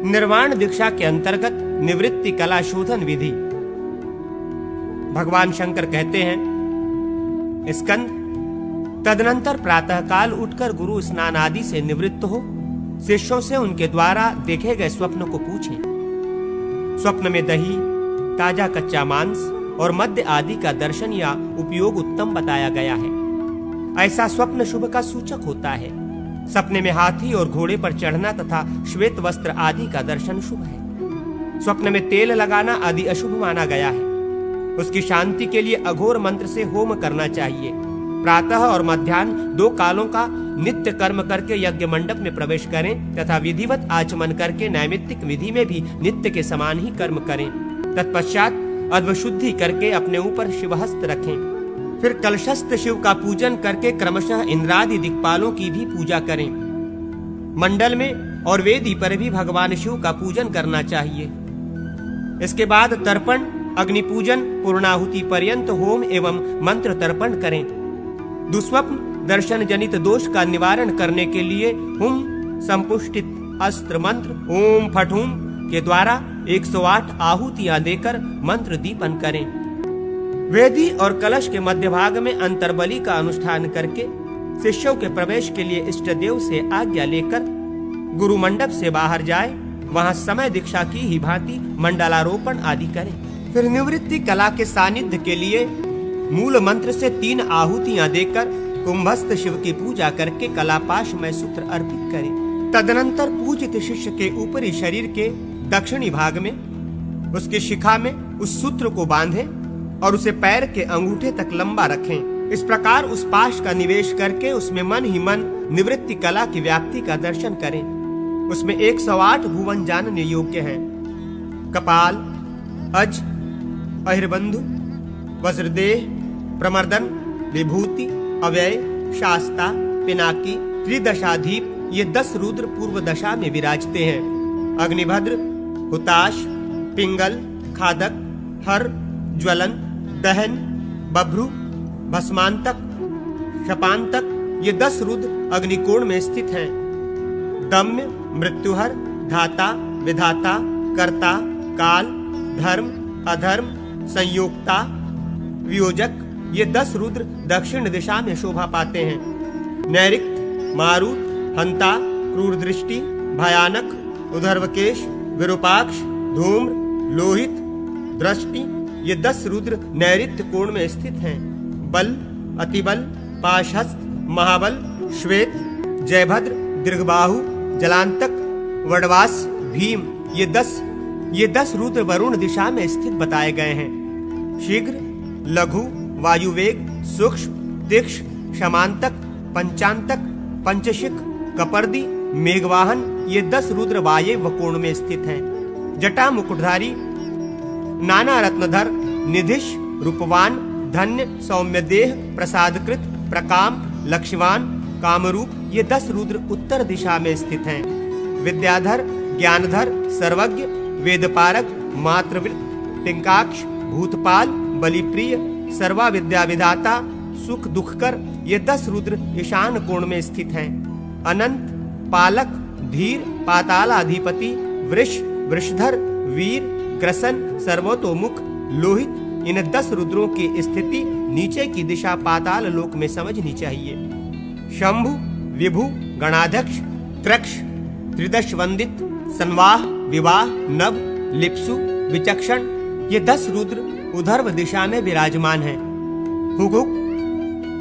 निर्वाण दीक्षा के अंतर्गत निवृत्ति कला शोधन विधि। भगवान शंकर कहते हैं, स्कंद, तदनंतर प्रातःकाल उठकर गुरु स्नान आदि से निवृत्त हो शिष्यों से उनके द्वारा देखे गए स्वप्न को पूछें। स्वप्न में दही, ताजा कच्चा मांस और मद्य आदि का दर्शन या उपयोग उत्तम बताया गया है। ऐसा स्वप्न शुभ का सूचक होता है। सपने में हाथी और घोड़े पर चढ़ना तथा श्वेत वस्त्र आदि का दर्शन शुभ है। स्वप्न में तेल लगाना आदि अशुभ माना गया है। उसकी शांति के लिए अघोर मंत्र से होम करना चाहिए। प्रातः और मध्याह्न 2 कालों का नित्य कर्म करके यज्ञ मंडप में प्रवेश करें तथा विधिवत आचमन करके नैमित्तिक विधि में भी नित्य के समान ही कर्म करें। तत्पश्चात अध्वशुद्धि करके अपने ऊपर शिवहस्त रखें। फिर कलशस्थ शिव का पूजन करके क्रमशः इंद्रादि दिक्पालों की भी पूजा करें। मंडल में और वेदी पर भी भगवान शिव का पूजन करना चाहिए। इसके बाद तर्पण, अग्नि पूजन, पूर्णाहुति पर्यंत होम एवं मंत्र तर्पण करें। दुस्वप्न दर्शन जनित दोष का निवारण करने के लिए हुम संपुष्टित अस्त्र मंत्र ओम फठूम के द्वारा 108 आहुतियां देकर मंत्र दीपन करें। वेदी और कलश के मध्य भाग में अंतर्बली का अनुष्ठान करके शिष्यों के प्रवेश के लिए इष्ट देव से आज्ञा लेकर गुरु मंडप से बाहर जाए। वहां समय दीक्षा की ही भांति मंडलारोपण आदि करें। फिर निवृत्ति कला के सानिध्य के लिए मूल मंत्र से 3 आहुतियां देकर कुंभस्थ शिव की पूजा करके कलापाश में सूत्र अर्पित करें। तदनंतर पूजित शिष्य के ऊपरी शरीर के दक्षिणी भाग में उसके शिखा में उस सूत्र को बांधें और उसे पैर के अंगूठे तक लंबा रखें। इस प्रकार उस पाश का निवेश करके उसमें मन ही मन निवृत्ति कला की व्याप्ति का दर्शन करें। उसमें 108 भुवन जानने योग्य हैं। कपाल, अज, अहिर्बंधु, वज्रदेह, प्रमर्दन, विभूति, अव्यय, शास्ता, पिनाकी, त्रिदशाधीप ये 10 रुद्र पूर्व दशा में विराजते हैं। अग्निभद्र, हुताश, पिंगल, खादक, हर, ज्वलन, दहन, बभ्रु, भस्मांतक, शपांतक ये 10 रुद्र अग्निकोण में स्थित हैं। दम्य, मृत्युहर, धाता, विधाता, कर्ता, काल, धर्म, अधर्म, संयोक्ता, वियोजक ये 10 रुद्र दक्षिण दिशा में शोभा पाते हैं। नैऋक्त, मारुत, हंता, क्रूर दृष्टि, भयानक, उधर्वकेश, विरूपाक्ष, धूम्र, लोहित, दृष्टि ये 10 रुद्र नैऋत्य कोण में स्थित हैं। बल, अतिबल, पाशहस्त, महाबल, श्वेत, जयभद्र, दीर्घबाहु, जलांतक, वडवास, भीम ये 10 रुद्र वरुण दिशा में स्थित बताए गए हैं। शीघ्र, लघु, वायुवेग, सूक्ष्म, तीक्ष्ण, क्षमांतक, पंचांतक, पंचशिख, कपर्दी, मेघवाहन ये 10 रुद्र वायव्य कोण में स्थित हैं। जटा मुकुटधारी, नाना रत्नधर, निधिश, रूपवान, धन्य, सौम्य देह, प्रसादकृत, प्रकाम, लक्ष्यवान, कामरूप ये 10 रुद्र उत्तर दिशा में स्थित हैं। विद्याधर, ज्ञानधर, सर्वज्ञ, वेदपारक, मातृवृत, टिंकाक्ष, भूतपाल, बलिप्रिय, सर्वा विद्या विधाता, सुख दुखकर ये 10 रुद्र ईशान कोण में स्थित हैं। अनंत, पालक, धीर, पातालाधिपति, वृष, वृषधर, वीर, ग्रसन, सर्वतोमुख, लोहित इन 10 रुद्रों की स्थिति नीचे की दिशा पाताल लोक में समझनी चाहिए। शंभु, विभु, गणाध्यक्ष, त्रक्ष, त्रिदश वंदित, संवाह, विवाह, नभ, लिप्सु, विचक्षण ये 10 रुद्र उधर्व दिशा में विराजमान हैं। हुकुक,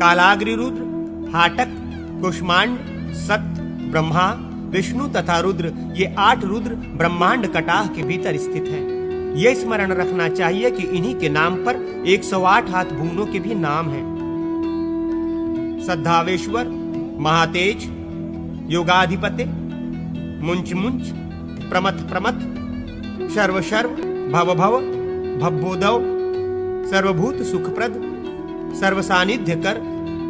कालाग्नि रुद्र, हाटक, कुष्मांड, सत्य, ब्रह्मा, विष्णु तथा रुद्र ये 8 रुद्र ब्रह्मांड कटाह के भीतर स्थित हैं। ये स्मरण रखना चाहिए कि इन्हीं के नाम पर 108 हाथ भुवनों के भी नाम हैं। सद्धावेश्वर, महातेज, योगाधिपते, मुंच मुंच, प्रमथ प्रमथ, शर्व शर्व, भव भव, भवोदव, सर्वभूत सुखप्रद, सर्वसानिध्य कर,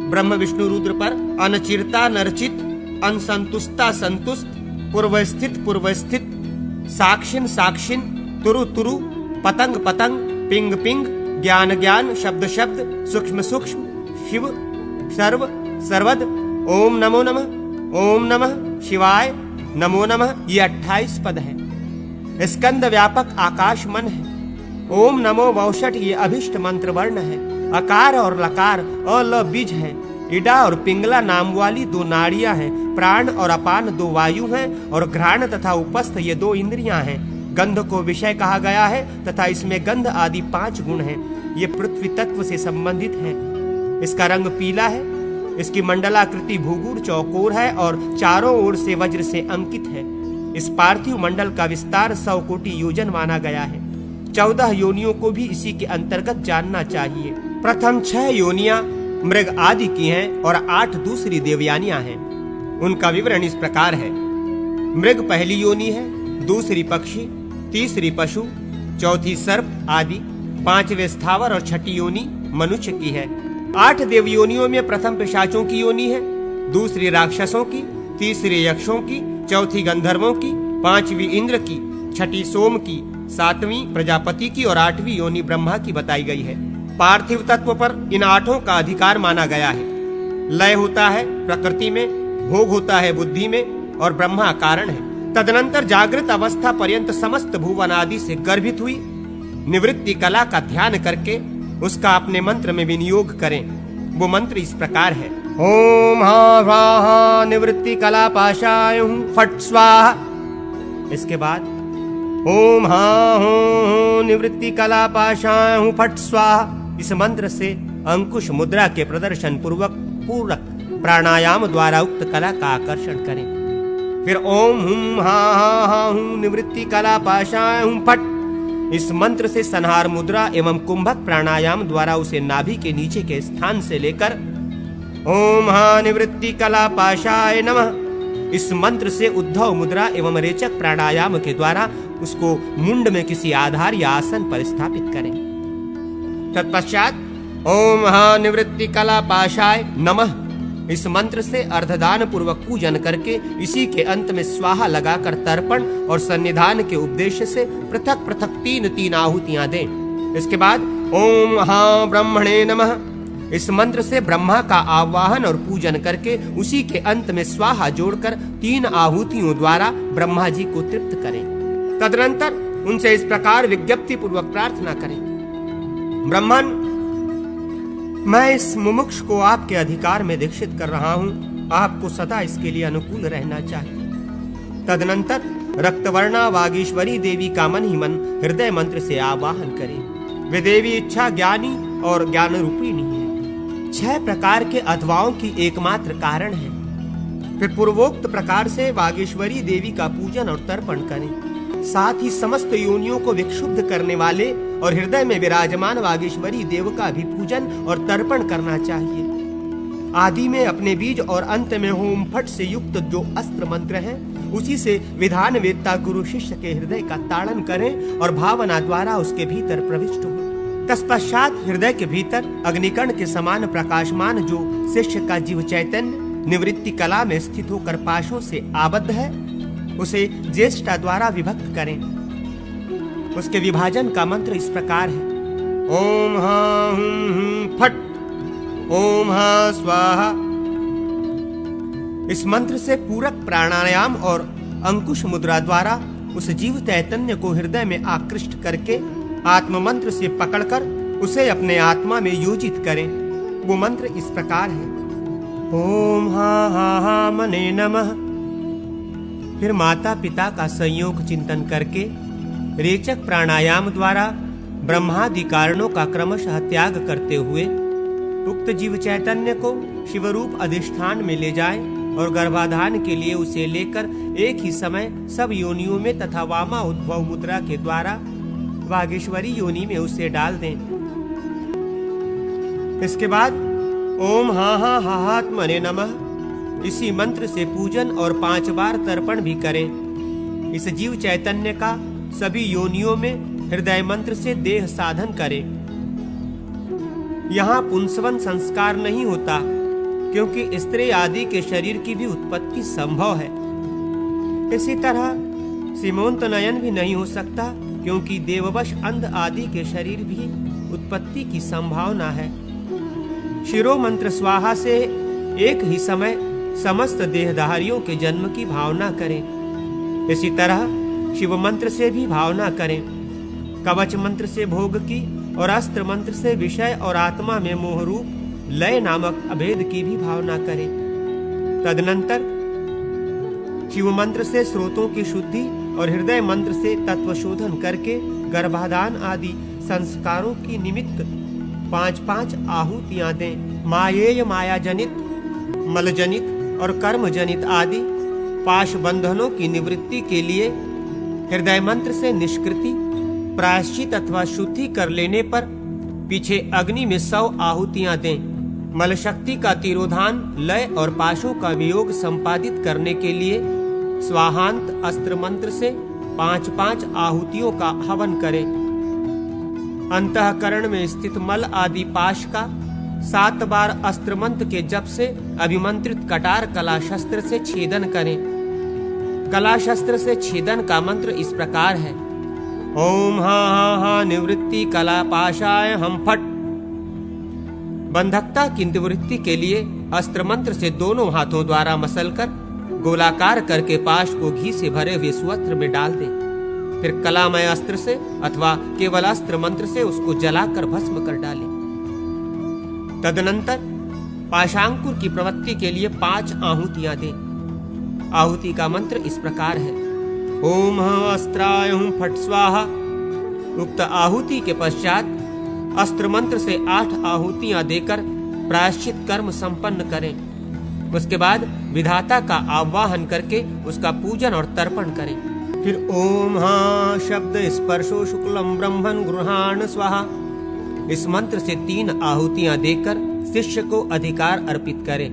ब्रह्म विष्णु रुद्र पर अनचिरता नरचित, अनसंतुष्टा संतुष्ट, पूर्वस्थित, साक्षिन साक्षिन, तुरु तुरु, पतंग पतंग, पिंग पिंग, ज्ञान ज्ञान, शब्द शब्द, सूक्ष्म सूक्ष्म, शिव, सर्व सर्वद, ओम नमो नमः शिवाय, नमो नमः ये 28 पद हैं। स्कंद व्यापक आकाश मन है। ओम नमो वौषट ये अभिष्ट मंत्र वर्ण है। अकार और लकार अ ल बीज है। इडा और पिंगला नाम वाली 2 नाड़ियां हैं। प्राण और अपान 2 वायु हैं और घ्राण तथा उपस्थ ये 2 इंद्रियां हैं। गंध को विषय कहा गया है तथा इसमें गंध आदि 5 गुण हैं। ये पृथ्वी तत्व से संबंधित है। इसका रंग पीला है। इसकी मंडलाकृति भूगुड़ चौकोर है और चारों ओर से वज्र से अंकित है। इस पार्थिव मंडल का विस्तार 100 कोटि योजन माना गया है। 14 योनियों को भी इसी के अंतर्गत जानना चाहिए। प्रथम 6 योनियां मृग आदि की हैं और 8 दूसरी देवयानियां हैं। उनका विवरण इस प्रकार है। मृग पहली योनि है, दूसरी पक्षी, तीसरी पशु, चौथी सर्प आदि, 5वें स्थावर और 6ठी योनि मनुष्य की है। 8 देवयोनियों में प्रथम पिशाचों की योनि है, दूसरी राक्षसों की, तीसरी यक्षों की, चौथी गंधर्वों की, 5वीं इंद्र की, 6ठी सोम की, 7वीं प्रजापति की और 8वीं योनि ब्रह्मा की बताई गई है। पार्थिव तत्व पर इन 8 का अधिकार माना गया है। लय होता है प्रकृति में, भोग होता है बुद्धि में और ब्रह्मा कारण है। तदनंतर जागृत अवस्था पर्यंत समस्त भुवन आदि से गर्भित हुई निवृत्ति कला का ध्यान करके उसका अपने मंत्र में विनियोग करें। वो मंत्र इस प्रकार है। ओम हा स्वाहा निवृत्ति कला पाशाय फट स्वाहा। इसके बाद ओम हा हो निवृत्ति कला पाशाय फट स्वाहा। इस मंत्र से अंकुश मुद्रा के प्रदर्शन पूर्वक पूरक प्राणायाम द्वारा उक्त कला का आकर्षण करें। फिर ओम हुम हा हूं निवृत्ति कला पाशाय फट। इस मंत्र से संहार मुद्रा एवं कुंभक प्राणायाम द्वारा उसे नाभि के नीचे के स्थान से लेकर ओम हा निवृत्ति कला पाशाय नमः। इस मंत्र से उद्धव मुद्रा एवं रेचक प्राणायाम के द्वारा उसको मुंड में किसी आधार या आसन पर स्थापित करें। तत्पश्चात ओम हा निवृत्ति कला पाशाय नमः। इस मंत्र से अर्धदान पूर्वक पूजन करके इसी के अंत में स्वाहा लगाकर तर्पण और सन्निधान के उपदेश से पृथक पृथक 3-3 आहुतियां दें। इसके बाद ओम हा ब्रह्मणे नमः। इस मंत्र से ब्रह्मा का आवाहन और पूजन करके उसी के अंत में स्वाहा जोड़कर 3 आहुतियों द्वारा ब्रह्मा जी को तृप्त करें। तदनंतर उनसे इस प्रकार विज्ञप्ति पूर्वक प्रार्थना करें। ब्रह्मन, मैं इस मुमुक्ष को आपके अधिकार में दीक्षित कर रहा हूँ। आपको सदा इसके लिए अनुकूल रहना चाहिए। तदनंतर रक्तवर्णा वागीश्वरी देवी का मन ही मन हृदय मंत्र से आवाहन करें। वे देवी इच्छा ज्ञानी और ज्ञान रूपिणी है। 6 प्रकार के अथवाओं की एकमात्र कारण है। फिर पूर्वोक्त प्रकार से वागीश्वरी देवी का पूजन और तर्पण करें। साथ ही समस्त योनियों को विक्षुब्ध करने वाले और हृदय में विराजमान वागीश्वरी देव का भी पूजन और तर्पण करना चाहिए। आदि में अपने बीज और अंत में होम फट से युक्त जो अस्त्र मंत्र है उसी से विधान वेत्ता गुरु शिष्य के हृदय का ताड़न करें और भावना द्वारा उसके भीतर प्रविष्ट हो। तत्पश्चात हृदय के भीतर अग्निकर्ण के समान प्रकाशमान जो शिष्य का जीव चैतन्य निवृत्ति कला में स्थित होकर पाशों से आबद्ध है उसे ज्येष्ठा द्वारा विभक्त करें। उसके विभाजन का मंत्र इस प्रकार है। ओम हा हुम फट ओम हा स्वाहा। इस मंत्र से पूरक प्राणायाम और अंकुश मुद्रा द्वारा उस जीव चैतन्य को हृदय में आकृष्ट करके आत्म मंत्र से पकड़कर उसे अपने आत्मा में योजित करें। वो मंत्र इस प्रकार है। ओम हा मने नमः। फिर माता पिता का संयोग चिंतन करके रेचक प्राणायाम द्वारा ब्रह्मादि कारणों का क्रमशः त्याग करते हुए उक्त जीव चैतन्य को शिवरूप अधिष्ठान में ले जाएं और गर्भाधान के लिए उसे लेकर एक ही समय सब योनियों में तथा वामा उद्भव मुद्रा के द्वारा वागीश्वरी योनि में उसे डाल दें। इसके बाद ओम हाहात्मने नमः इसी मंत्र से पूजन और 5 बार तर्पण भी करें। इस जीव चैतन्य का सभी योनियों में हृदय मंत्र से देह साधन करें। यहाँ पुंसवन संस्कार नहीं होता क्योंकि स्त्री आदि के शरीर की भी उत्पत्ति संभव है। इसी तरह सीमोंत नयन भी नहीं हो सकता क्योंकि देववश अंध आदि के शरीर भी उत्पत्ति की संभावना है। शिरो मंत्र स्वाहा से एक ही समय समस्त देहधारियों के जन्म की भावना करें। इसी तरह शिव मंत्र से भी भावना करें। कवच मंत्र से भोग की और अस्त्र मंत्र से विषय और आत्मा में मोह रूप लय नामक अभेद की भी भावना करें। तदनंतर शिव मंत्र से स्रोतों की शुद्धि और हृदय मंत्र से तत्व शोधन करके गर्भाधान आदि संस्कारों की निमित्त 5-5 आहुतियां दें। मायेय माया जनित, मल जनित और कर्म जनित आदि पाश बंधनों की निवृत्ति के लिए हृदय मंत्र से निष्कृति, प्रायश्चित अथवा शुद्धि कर लेने पर पीछे अग्नि में 100 आहुतियां दें। मल शक्ति का तिरोधान, लय और पाशों का वियोग संपादित करने के लिए स्वाहांत अस्त्र मंत्र से 5-5 आहुतियों का हवन करें। अंतःकरण में स्थित मल आदि पाश का 7 बार अस्त्र मंत्र के जप से अभिमंत्रित कटार कला शस्त्र से छेदन करें। कला शस्त्र से छेदन का मंत्र इस प्रकार है: ओम हा हा हा निवृत्ति कला पाशाय हम फट। बंधकता की निवृत्ति के लिए अस्त्र मंत्र से दोनों हाथों द्वारा मसलकर गोलाकार करके पाश को घी से भरे हुए सुअस्त्र में डाल दें। फिर कलामय अस्त्र से अथवा केवल अस्त्र मंत्र से उसको जलाकर भस्म कर डालें। तदनंतर पाशांकुर की प्रवृत्ति के लिए 5 आहुतियां दें। आहुति का मंत्र इस प्रकार है: ओम अस्त्राय हुं फट स्वाहा। उक्त आहुति के पश्चात अस्त्र मंत्र से 8 आहुतियां देकर प्रायश्चित कर्म संपन्न करें। उसके बाद विधाता का आवाहन करके उसका पूजन और तर्पण करें। फिर ओम हा शब्द स्पर्शो शुक्लम ब्रह्मन् गृहाण स्वाहा इस मंत्र से 3 आहुतियां देकर शिष्य को अधिकार अर्पित करें।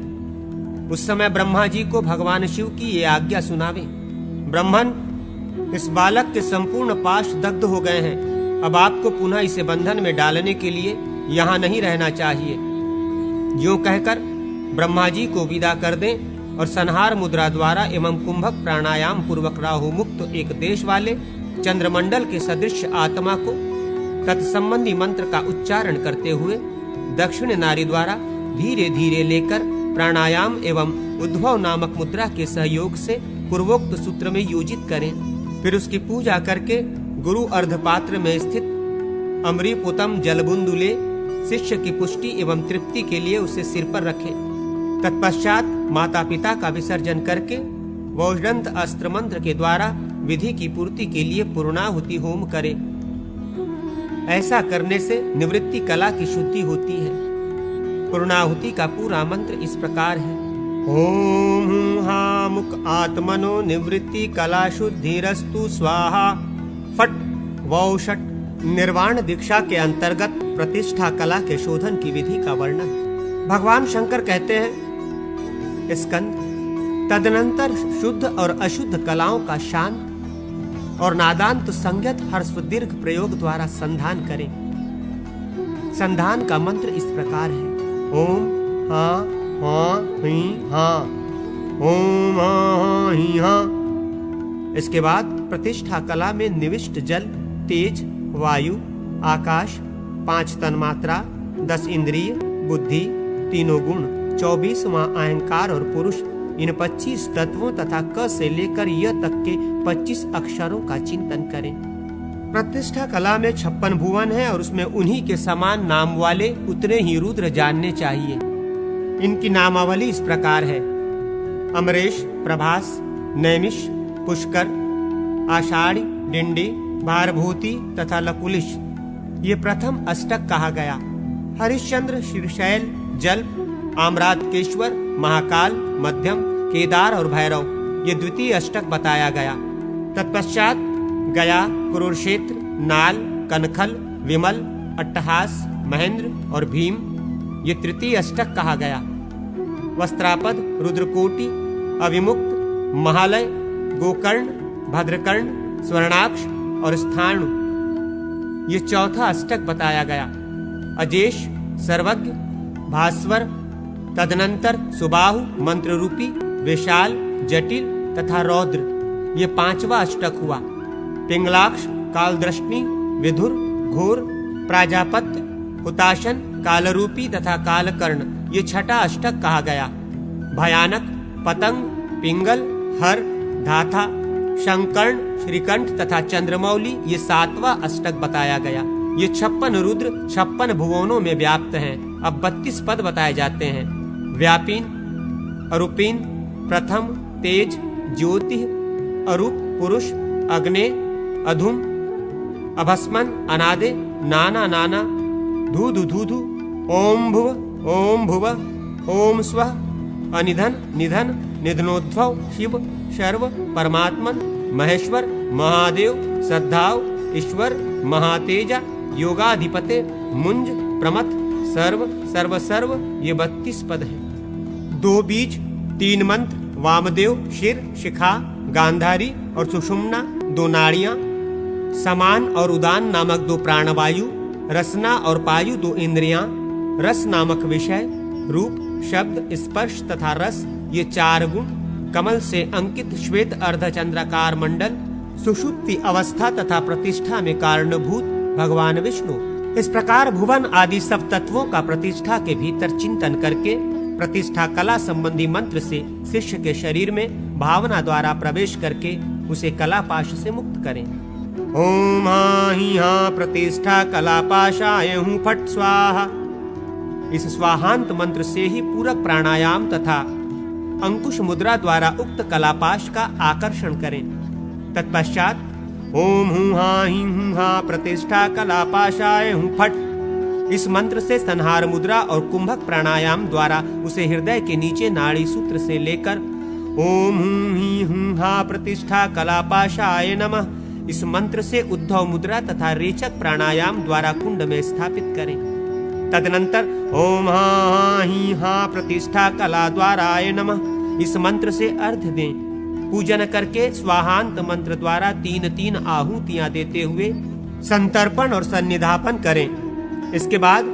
उस समय ब्रह्मा जी को भगवान शिव की ये आज्ञा सुनावे: ब्रह्मन, इस बालक के संपूर्ण पाश दग्ध हो गए हैं। अब आपको पुनः इसे बंधन में डालने के लिए यहाँ नहीं रहना चाहिए। यूं कहकर ब्रह्मा जी को विदा कर दें और संहार मुद्रा द्वारा एवं कुंभक प्राणायाम पूर्वक राहु मुक्त एक देश वाले चंद्रमंडल के सदृश आत्मा को तत्संबंधी मंत्र का उच्चारण करते हुए दक्षिण नारी द्वारा धीरे धीरे लेकर प्राणायाम एवं उद्भव नामक मुद्रा के सहयोग से पूर्वोक्त सूत्र में योजित करें। फिर उसकी पूजा करके गुरु अर्धपात्र में स्थित अमृतोत्तम जलबुंदु ले शिष्य की पुष्टि एवं तृप्ति के लिए उसे सिर पर रखें। तत्पश्चात माता पिता का विसर्जन करके वौषदंत अस्त्र मंत्र के द्वारा विधि की पूर्ति के लिए पूर्णाहुति होम करें। ऐसा करने से निवृत्ति कला की शुद्धि होती है। पूर्णाहुति का पूरा मंत्र इस प्रकार है: ओम हूं हा मुक आत्मनो निवृत्ति कला शुद्धिरस्तु स्वाहा फट वौषट। निर्वाण दीक्षा के अंतर्गत प्रतिष्ठा कला के शोधन की विधि का वर्णन। भगवान शंकर कहते हैं: स्कंद, तदनंतर शुद्ध और अशुद्ध कलाओं का शांत और नादांत संज्ञत हर्स्व दीर्घ प्रयोग द्वारा संधान करें। संधान का मंत्र इस प्रकार है: ओम हा हा ही हा, ओम हा हा ही हा। इसके बाद प्रतिष्ठा कला में निविष्ट जल, तेज, वायु, आकाश, 5 तन्मात्रा, 10 इंद्रिय, बुद्धि, तीनों गुण, 24वां अहंकार और पुरुष, इन 25 तत्वों तथा क से लेकर य तक के 25 अक्षरों का चिंतन करें। प्रतिष्ठा कला में 56 भुवन है और उसमें उन्हीं के समान नाम वाले उतने ही रुद्र जानने चाहिए। इनकी नामावली इस प्रकार है: अमरेश, प्रभास, नैमिष, पुष्कर, आषाढ़, डिंडी, भारभूति तथा लकुलिश। ये प्रथम अष्टक कहा गया। हरिश्चंद्र, शीर्षैल, जल्प, आम्रातकेश्वर, महाकाल, मध्यम, केदार और भैरव ये द्वितीय अष्टक बताया गया। तत्पश्चात गया, कुरुक्षेत्र, नाल, कनखल, विमल, अट्टहास, महेंद्र और भीम ये तृतीय अष्टक कहा गया। वस्त्रापद, रुद्रकोटि, अविमुक्त, महालय, गोकर्ण, भद्रकर्ण, स्वर्णाक्ष और स्थाणु ये चौथा अष्टक बताया गया। अजेश, सर्वज्ञ, भास्वर, तदनंतर सुबाहु मंत्र रूपी, विशाल, जटिल तथा रौद्र ये 5वां अष्टक हुआ। पिंगलाक्ष, कालदृष्टि, विधुर, घोर, प्राजापत्य, हुताशन, कालरूपी तथा कालकर्ण ये 6ठा अष्टक कहा गया। भयानक, पतंग, पिंगल, हर, धाथा, शंकर्ण, श्रीकंठ तथा चंद्रमौली ये 7वां अष्टक बताया गया। ये 56 रुद्र 56 भुवनों में व्याप्त हैं। अब 32 पद बताए जाते हैं। व्यापीन, अरूपीन, प्रथम, तेज, ज्योति, अरूप, पुरुष, अग्ने, अधुम, अभस्मन, अनादे, नाना नाना, धूधु धूधु, ओम भुव, ओम स्वः, अनिधन, निधन, निधनोद्भव, शिव, शर्व, परमात्मन, महेश्वर, महादेव, श्रद्धाव, ईश्वर, महातेजा, योगाधिपते, मुंज, प्रमथ, सर्व, सर्व सर्व, ये 32 पद हैं। 2 बीज, 3 मंत्र, वामदेव, शिर, शिखा, गांधारी और सुषुम्ना 2 नाड़ियां, समान और उदान नामक 2 प्राणवायु, रसना और पायु 2 इंद्रियां, रस नामक विषय, रूप, शब्द, स्पर्श तथा रस ये 4 गुण, कमल से अंकित श्वेत अर्धचंद्राकार मंडल, सुषुप्ति अवस्था तथा प्रतिष्ठा में कारणभूत भगवान विष्णु। इस प्रकार भुवन आदि सब तत्वों का प्रतिष्ठा के भीतर चिंतन करके प्रतिष्ठा कला संबंधी मंत्र से शिष्य के शरीर में भावना द्वारा प्रवेश करके उसे कलापाश से मुक्त करें। ओम हाँ हाँ प्रतिष्ठा कलापाशाय हूँ फट स्वाहा। इस स्वाहांत मंत्र से ही पूरक प्राणायाम तथा अंकुश मुद्रा द्वारा उक्त कलापाश का आकर्षण करें। तत्पश्चात ओम हूं हा प्रतिष्ठा कलापाशाय हूं फट इस मंत्र से संहार मुद्रा और कुंभक प्राणायाम द्वारा उसे हृदय के नीचे नाड़ी सूत्र से लेकर ओम हूं हा प्रतिष्ठा कलापाशाय नमः इस मंत्र से उद्धव मुद्रा तथा रेचक प्राणायाम द्वारा कुंड में स्थापित करें। तदनंतर ओम हा प्रतिष्ठा कला द्वाराय नमः इस मंत्र से अर्घ्य दें। पूजन करके स्वाहांत मंत्र द्वारा 3-3 आहुतियां देते हुए संतर्पण और सन्निधापन करें। इसके बाद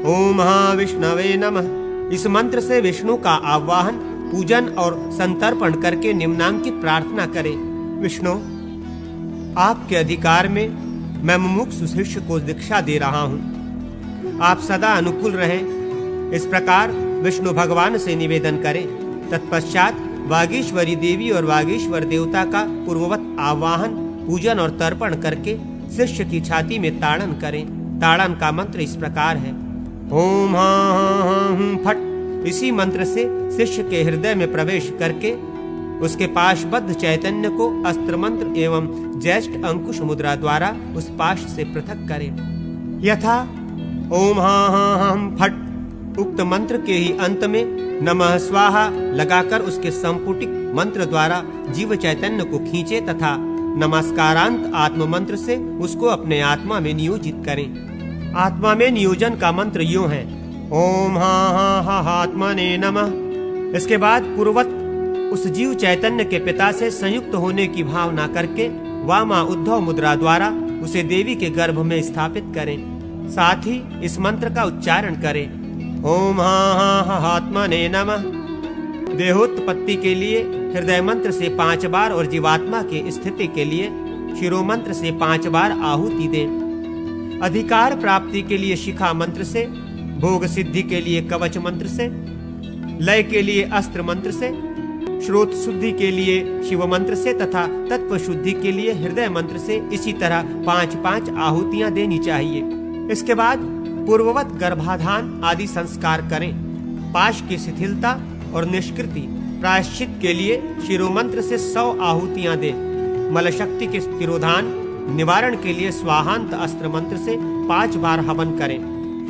ओम विष्णवे नमः इस मंत्र से विष्णु का आवाहन, पूजन और संतर्पण करके निम्नांकित प्रार्थना करें। विष्णु, आपके अधिकार में मैं मुमुक्षु शिष्य को दीक्षा दे रहा हूँ, आप सदा अनुकूल रहें। इस प्रकार विष्णु भगवान से निवेदन करें। तत्पश्चात वागीश्वरी देवी और वागीश्वर देवता का पूर्ववत आवाहन, पूजन और तर्पण करके शिष्य की छाती में ताड़न करें। ताड़न का मंत्र इस प्रकार है ओम फट। इसी मंत्र से शिष्य के हृदय में प्रवेश करके उसके पाशबद्ध चैतन्य को अस्त्र मंत्र एवं ज्येष्ठ अंकुश मुद्रा द्वारा उस पाश से पृथक करें। यथा ओम फट उक्त मंत्र के ही अंत में नमः स्वाहा लगाकर उसके संपुटिक मंत्र द्वारा जीव चैतन्य को खींचे तथा नमस्कारांत आत्म मंत्र से उसको अपने आत्मा में नियोजित करें। आत्मा में नियोजन का मंत्र यूं है ओम आत्मने नमः। इसके बाद पूर्वत उस जीव चैतन्य के पिता से संयुक्त होने की भावना करके वामा उद्धव मुद्रा द्वारा उसे देवी के गर्भ में स्थापित करें। साथ ही इस मंत्र का उच्चारण करें ओम आत्मने नमः। देहोत्पत्ति के लिए हृदय मंत्र से 5 बार और जीवात्मा की स्थिति के लिए शिरो मंत्र से 5 बार आहुति दें। अधिकार प्राप्ति के लिए शिखा मंत्र से, भोग सिद्धि के लिए कवच मंत्र से, लय के लिए अस्त्र मंत्र से, श्रोत शुद्धि के लिए शिव मंत्र से तथा तत्व शुद्धि के लिए हृदय मंत्र से इसी तरह 5-5 आहुतियां देनी चाहिए। इसके बाद पूर्ववत गर्भाधान आदि संस्कार करें। पाश की शिथिलता और निष्कृति प्रायश्चित के लिए शिरोमंत्र से 100 आहुतियां दें। मलशक्ति के तिरोधान निवारण के लिए स्वाहांत अस्त्र मंत्र से 5 बार हवन करें।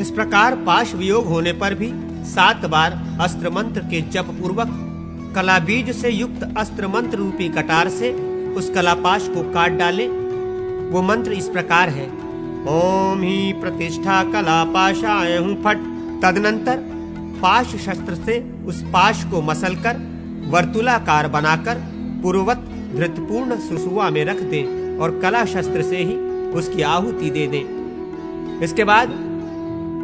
इस प्रकार पाश वियोग होने पर भी 7 बार अस्त्र मंत्र के जप पूर्वक कला बीज से युक्त अस्त्र मंत्र रूपी कटार से उस कलापाश को काट डालें। वो मंत्र इस प्रकार है ओम ही प्रतिष्ठा कलापाशाय हूं फट। तदनंतर पाश शस्त्र से उस पाश को मसलकर वर्तुलाकार बनाकर पूर्ववत धृतपूर्ण सुसुआ में रख दें और कला शस्त्र से ही उसकी आहुति दे दें। इसके बाद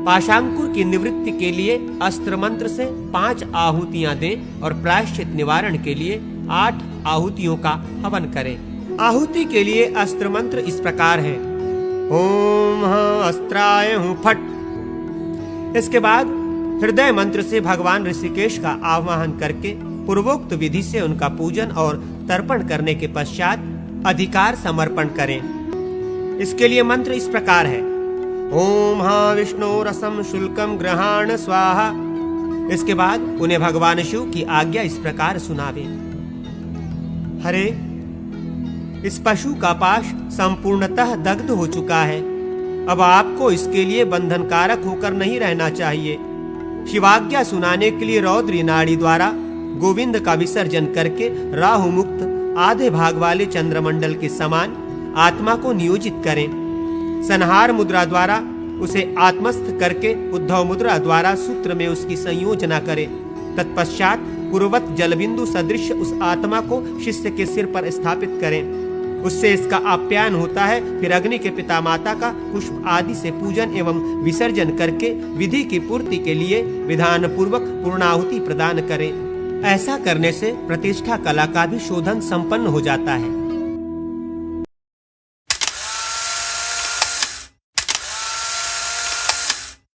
पाशांकुर की निवृत्ति के लिए अस्त्र मंत्र से 5 आहुतियां दें और प्रायश्चित निवारण के लिए 8 आहुतियों का हवन करें। आहुति के लिए अस्त्र मंत्र इस प्रकार है ओम अस्त्राय हूं फट। इसके बाद हृदय मंत्र से भगवान ऋषिकेश का आवाहन करके पूर्वोक्त विधि से उनका पूजन और तर्पण करने के पश्चात अधिकार समर्पण करें। इसके लिए मंत्र इस प्रकार है, ओम हा विष्णु रसम शुल्कम ग्रहाण स्वाहा। इसके बाद उन्हें भगवान शिव की आज्ञा इस प्रकार सुनावे, हरे, इस पशु का पाश संपूर्णतः दग्ध हो चुका है। अब आपको इसके लिए बंधनकारक होकर नहीं रहना चाहिए। शिवाज्ञा सुनाने के लिए रौद्री नाड़ी द्वारा गोविंद का विसर्जन करके राहु मुक्त आधे भाग वाले चंद्रमंडल के समान आत्मा को नियोजित करें। संहार मुद्रा द्वारा उसे आत्मस्थ करके उद्धव मुद्रा द्वारा सूत्र में उसकी संयोजना करें। तत्पश्चात पूर्ववत जलबिंदु सदृश उस आत्मा को शिष्य के सिर पर स्थापित करें। उससे इसका आप्यायन होता है। फिर अग्नि के पिता माता का पुष्प आदि से पूजन एवं विसर्जन करके विधि की पूर्ति के लिए विधान पूर्वक पूर्णाहुति प्रदान करें। ऐसा करने से प्रतिष्ठा कला का भी शोधन संपन्न हो जाता है।